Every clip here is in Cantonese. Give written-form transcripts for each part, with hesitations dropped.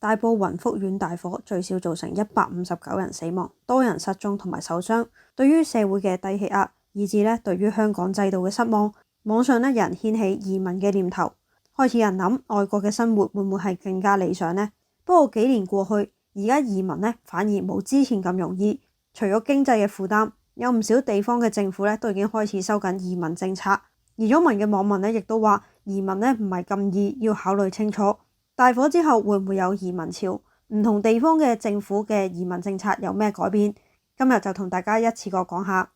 大埔雲福苑大火最少造成159人死亡，多人失蹤同埋受傷。對於社會嘅低氣壓，以至對於香港制度嘅失望，網上有人掀起移民嘅念頭，開始人諗外國嘅生活會唔會係更加理想呢？不過幾年過去，而家移民反而冇之前咁容易。除咗經濟嘅負擔，有唔少地方嘅政府都已經開始收緊移民政策。移咗民嘅網民亦都話移民唔係咁易，要考慮清楚。大火之後會唔會有移民潮？唔同地方嘅政府嘅移民政策有咩改變？今日就同大家一次過講下。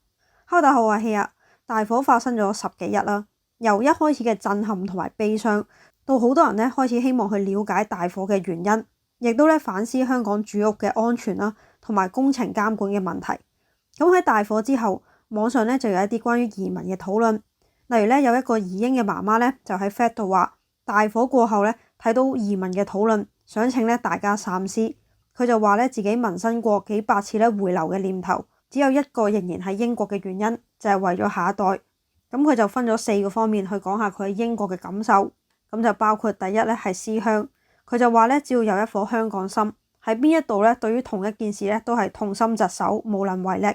Hello，大家好，我係希亞。大火發生咗10幾日啦，由一開始嘅震撼同埋悲傷，到好多人開始希望去了解大火嘅原因，亦都反思香港住屋嘅安全啦，同埋工程監管嘅問題。咁喺大火之後，網上就有一啲關於移民嘅討論，例如有一個移英嘅媽媽就喺 Fed 度話，大火過後睇到移民嘅討論，想請大家三思。佢就話自己萌生過幾百次回流嘅念頭，只有一個仍然喺英國嘅原因，就係為咗下一代。咁佢就分咗4個方面去講下佢喺英國嘅感受。咁就包括第一係思鄉，佢就話只要有一顆香港心，喺邊一度對於同一件事都係痛心疾首，無能為力。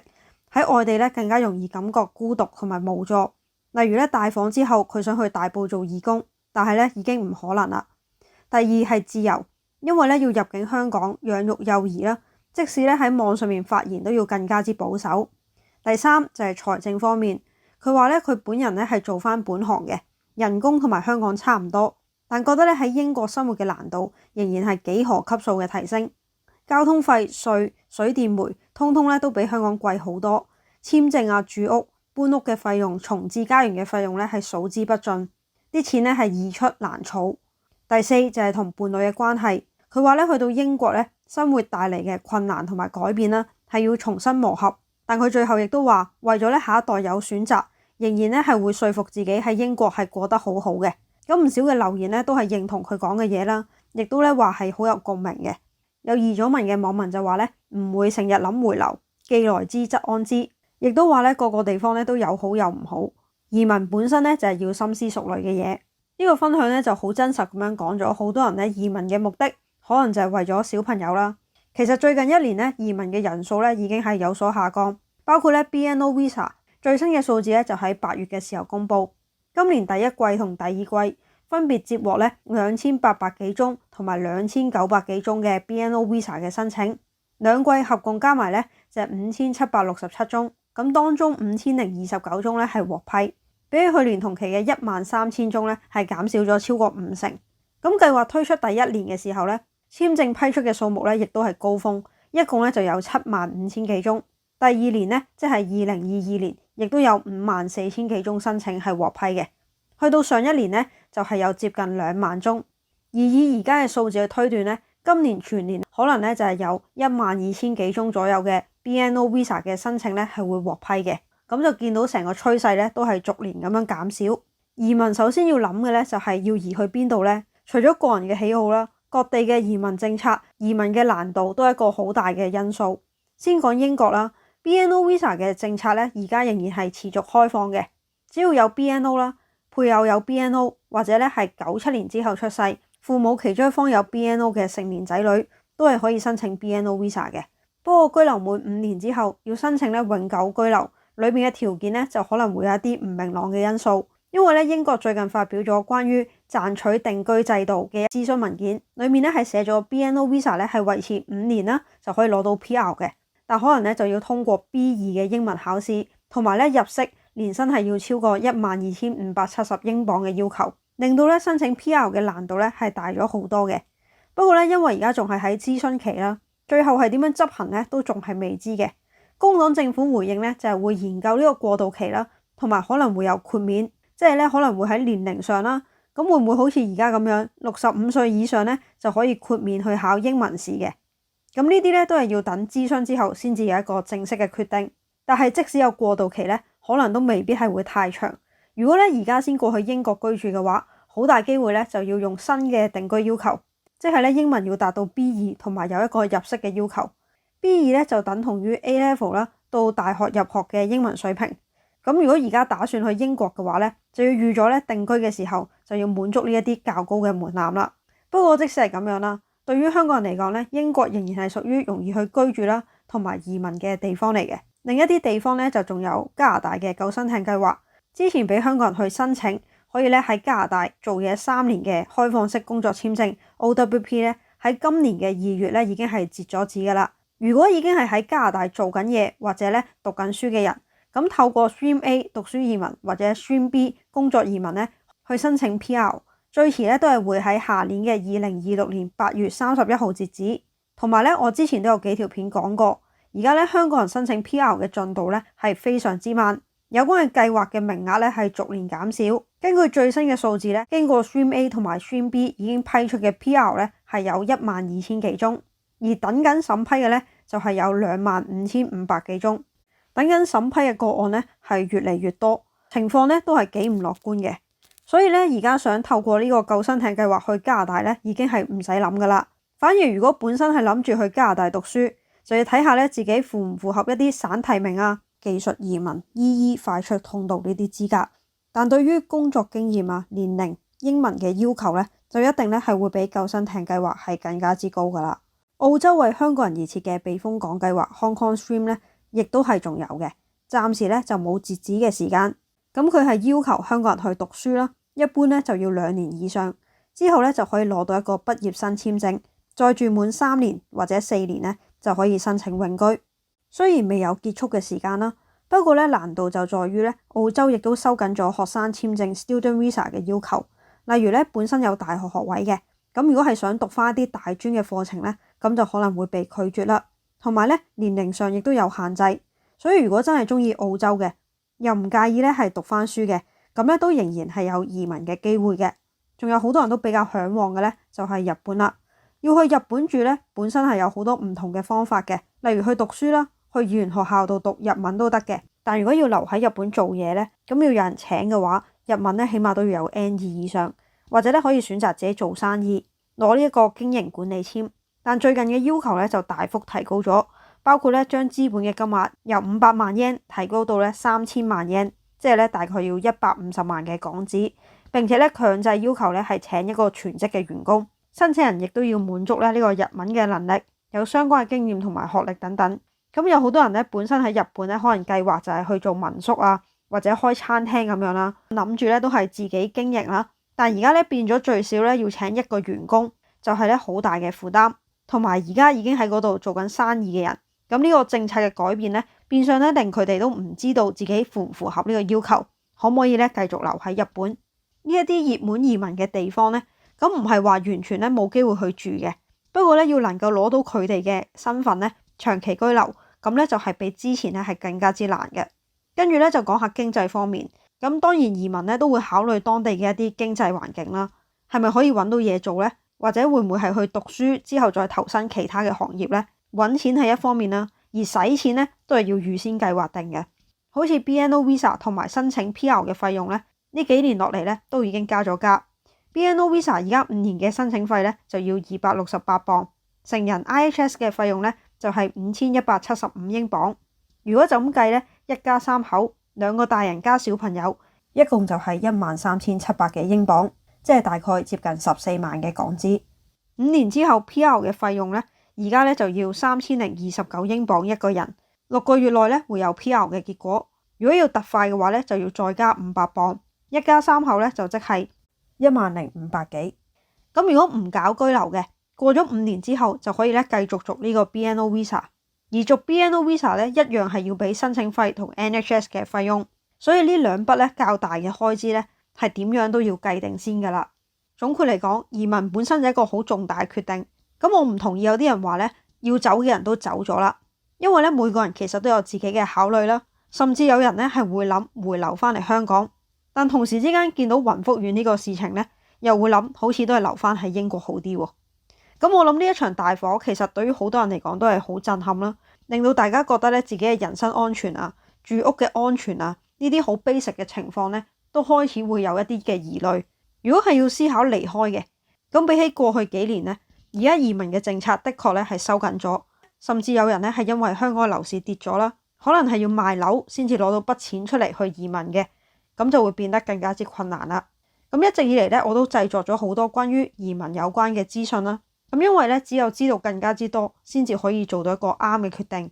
喺外地更加容易感覺孤獨同埋無助。例如大火之後，佢想去大埔做義工，但係已經唔可能啦。第二係自由，因為要入境香港養育幼兒啦，即使喺網上面發言都要更加之保守。第三就係財政方面，佢話佢本人係做翻本行嘅，人工同埋香港差唔多，但覺得喺英國生活嘅難度仍然係幾何級數嘅提升。交通費、稅、水電煤，通通都比香港貴好多。簽證啊、住屋、搬屋嘅費用、重置家園嘅費用係數之不盡，啲錢係易出難儲。第四就係同伴侶嘅關係，佢話去到英國生活帶嚟嘅困難同埋改變啦，係要重新磨合。但佢最後亦都話，為咗下一代有選擇，仍然係會說服自己喺英國係過得好好嘅。咁唔少嘅留言都係認同佢講嘅嘢啦，亦都話係好有共鳴嘅。有移咗民嘅網民就話唔會成日諗回流，既來之則安之，亦都話個個地方都有好有唔好。移民本身就係要深思熟慮嘅嘢。呢個分享就好真實咁樣講咗，好多人移民嘅目的可能就係為咗小朋友啦。其實最近1年移民嘅人數已經係有所下降，包括BNO Visa 最新嘅數字就喺8月嘅時候公布，今年第一季同第二季分別接獲2800幾宗同埋2900幾宗嘅 BNO Visa 嘅申請，兩季合共加埋就係5767宗，咁當中5029宗係獲批，比起去年同期嘅13000宗係減少咗超過50%。咁計劃推出第1年嘅時候簽證批出嘅數目亦都係高峰，一共就有75000幾宗。第二年即係2022年，亦都有54000幾宗申請係獲批嘅。去到上一年就係有接近2萬宗。而以而家嘅數字去推斷今年全年可能就係有12000幾宗左右嘅 BNO Visa 嘅申請係會獲批嘅。咁就見到成個趨勢都係逐年咁樣減少。移民首先要諗嘅就係要移去邊度呢？除咗個人嘅喜好啦，各地嘅移民政策、移民嘅難度都係一個好大嘅因素。先講英國啦，BNO Visa 嘅政策而家仍然係持續開放嘅，只要有 BNO 啦，配偶有 BNO 或者係97年之後出世，父母其中一方有 BNO 嘅成年仔女都係可以申請 BNO Visa 嘅。不過居留滿5年之後要申請永久居留，裏面嘅條件就可能會有一啲唔明朗嘅因素。因為英國最近發表咗關於賺取定居制度嘅諮詢文件，裏面係寫咗 BNO Visa 係維持5年啦就可以攞到 PR 嘅，但可能就要通過 B2 嘅英文考試，同埋入息年薪係要超過12570英鎊嘅要求，令到申請 PR 嘅難度係大咗好多嘅。不過因為而家仲係喺諮詢期啦，最後係點樣執行都仲係未知嘅。工黨政府回應就係會研究呢個過渡期啦，同埋可能會有豁免。即係可能會喺年齡上啦，咁會唔會好似而家咁樣65歲以上就可以豁免去考英文試嘅？咁呢啲都係要等諮詢之後先至有一個正式嘅決定。但係即使有過渡期可能都未必係會太長。如果而家先過去英國居住嘅話，好大機會就要用新嘅定居要求，即係英文要達到 B2 同埋有一個入息嘅要求。B2 就等同於 A level 啦，到大學入學嘅英文水平。咁如果而家打算去英國嘅話就要預咗定居嘅時候就要滿足呢一啲較高嘅門檻啦。不過即使係咁樣啦，對於香港人嚟講咧，英國仍然係屬於容易去居住啦，同埋移民嘅地方嚟嘅。另一啲地方咧就仲有加拿大嘅救生艇計劃，之前俾香港人去申請，可以咧喺加拿大做嘢3年嘅開放式工作簽證 OWP 咧，喺今年嘅2月咧已經係截咗止噶啦。如果已經係喺加拿大做緊嘢或者咧讀緊書嘅人，咁透過 Stream A 讀書移民或者 Stream B 工作移民咧去申請 PR， 最遲咧都係會喺下年嘅2026年8月31號截止。同埋咧，我之前都有幾條片講過，而家咧香港人申請 PR 嘅進度咧係非常之慢，有關嘅計劃嘅名額咧係逐年減少。根據最新嘅數字咧，經過 Stream A 同埋 Stream B 已經批出嘅 PR 咧係有12000幾宗，而等緊審批嘅咧就係有25500幾宗。等緊審批嘅個案咧係越嚟越多，情況咧都係幾唔樂觀嘅。所以咧而家想透過呢個救生艇計劃去加拿大咧，已經係唔使諗噶啦。反而如果本身係諗住去加拿大讀書，就要睇下咧自己符唔符合一啲省提名啊、技術移民、EE 快速通道呢啲資格。但對於工作經驗啊、年齡、英文嘅要求咧，就一定咧係會比救生艇計劃係更加之高噶啦。澳洲為香港人而設嘅避風港計劃 Hong Kong Stream 咧，亦都係仲有嘅，暫時咧就冇截止嘅時間。咁佢係要求香港人去讀書啦，一般咧就要2年以上，之後咧就可以攞到一個畢業生簽證。再住滿3年或者4年咧，就可以申請永居。雖然未有結束嘅時間啦，不過咧難度就在於咧，澳洲亦都收緊咗學生簽證 Student Visa 嘅要求。例如咧，本身有大學學位嘅，咁如果係想讀翻一啲大專嘅課程咧，咁就可能會被拒絕啦。同埋咧，年齡上亦都有限制。所以如果真係中意澳洲嘅，又唔介意咧係讀翻書嘅，咁咧都仍然係有移民嘅機會嘅。仲有好多人都比較嚮往嘅咧，就係日本啦。要去日本住咧，本身係有好多唔同嘅方法嘅，例如去讀書啦，去語言學校度讀日文都得嘅。但如果要留喺日本做嘢咧，咁要有人請嘅話，日文咧起碼都要有 N2 以上，或者咧可以選擇自己做生意，攞呢一個經營管理簽。但最近嘅要求咧就大幅提高咗，包括咧將資本嘅金額由500萬yen提高到咧3000萬yen，即係咧大概要150萬嘅港紙。並且咧強制要求咧係請一個全職嘅員工。申請人亦都要滿足咧呢個日文嘅能力，有相關嘅經驗同埋學歷等等。咁有好多人咧本身喺日本咧可能計劃就係去做民宿啊，或者開餐廳咁樣啦，諗住咧都係自己經營啦。但而家咧變咗最少咧要請1個員工，就係咧好大嘅負擔。同埋而家已經喺嗰度做緊生意嘅人，咁呢個政策嘅改變咧，變相咧令佢哋都唔知道自己符唔符合呢個要求，可唔可以咧繼續留喺日本呢一啲熱門移民嘅地方咧？咁唔係話完全咧冇機會去住嘅，不過咧要能夠攞到佢哋嘅身份咧長期居留，咁咧就係比之前咧係更加之難嘅。跟住咧就講下經濟方面，咁當然移民咧都會考慮當地嘅一啲經濟環境啦，係咪可以揾到嘢做咧？或者會唔會係去讀書之後再投身其他嘅行業咧？揾錢係一方面啦，而使錢咧都係要預先計劃定嘅。好似 BNO Visa 同埋申請 PR 嘅費用咧，呢幾年落嚟咧都已經加咗價。BNO Visa 而家5年嘅申請費咧就要268磅，成人 IHS 嘅費用咧就係5175英鎊。如果就咁計咧，一家3口，2個大人加小朋友，一共就係13700幾英鎊，即係大概接近14萬嘅港紙。5年之後 PR 嘅費用咧，而家咧就要3029英鎊一個人，6個月內咧會有 PR 嘅結果。如果要特快嘅話咧，就要再加500磅，一家3口咧就即係10500幾。咁如果唔搞居留嘅，過咗5年之後就可以咧繼續續呢個 BNO Visa， 而續 BNO Visa 咧一樣係要俾申請費同 NHS 嘅費用，所以呢兩筆咧較大嘅開支咧係點樣都要計定先噶啦。總括嚟講，移民本身就係一個好重大嘅決定。咁我唔同意有啲人話咧要走嘅人都走咗啦，因為咧每個人其實都有自己嘅考慮啦，甚至有人咧係會諗回流翻嚟香港。但同時之間見到雲福縣呢個事情咧，又會諗好似都係留翻喺英國好啲喎。咁我諗呢一場大火其實對於好多人嚟講都係好震撼啦，令到大家覺得咧自己嘅人身安全啊、住屋嘅安全啊呢啲好 basic 嘅情況咧，都開始會有一啲嘅疑慮。如果係要思考離開嘅，咁比起過去幾年咧，而家移民嘅政策的確咧係收緊咗，甚至有人咧係因為香港嘅樓市跌咗啦，可能係要賣樓先至攞到筆錢出嚟去移民嘅。咁就會變得更加之困難啦。咁一直以嚟咧，我都製作咗好多關於移民有關嘅資訊啦。咁因為咧，只有知道更加之多，先至可以做到一個啱嘅決定。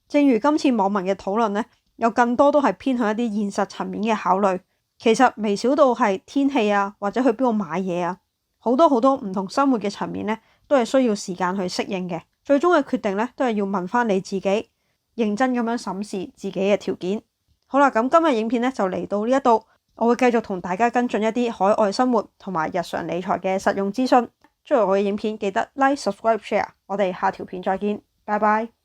正如今次網民嘅討論咧，有更多都係偏向一啲現實層面嘅考慮。其實微小到係天氣啊，或者去邊度買嘢啊，好多唔同生活嘅層面咧，都係需要時間去適應嘅。最終嘅決定咧，都係要問翻你自己，認真咁樣審視自己嘅條件。好啦，咁今日影片咧就嚟到呢一度，我會繼續同大家跟進一啲海外生活同埋日常理財嘅實用資訊。中意我嘅影片記得 Like、Subscribe、Share。我哋下條片再見，拜拜。